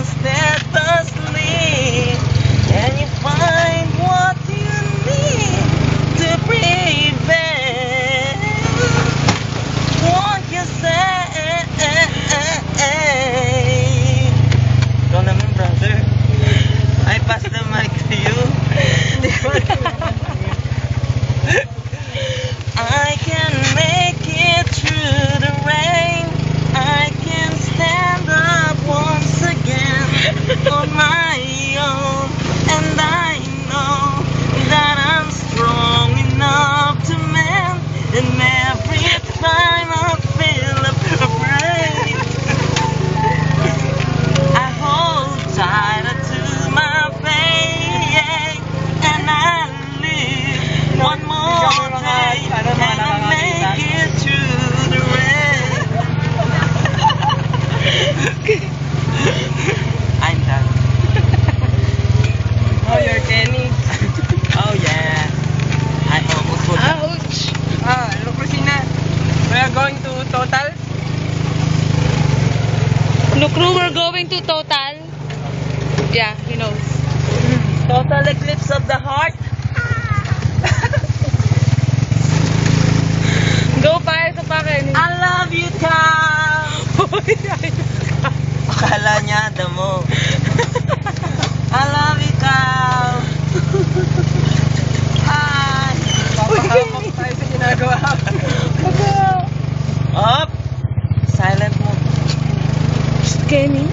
step asleep, and you find what you need to prevent. Won't you say? Ikaw naman, brother. I pass the mic to you. I can make it through the rain. I can stand up once again on my own. And I know that I'm strong enough to mend. And every time I feel afraid, I hold tighter to my faith. And I live one more day. And I make it through the rain. I'm done. Oh, you're Kenny. Oh yeah. I almost forgot. Ouch! Lucrosina. We are going to Total. No crew, we're going to Total. Yeah, he knows. Total eclipse of the heart. Go pa, ito pa Kenny. I love you, Tom. Akala niya, damo. I love you, Tom. Hi. Papahamak tayo sa ginagawa. Up. Silent mo. Kenny?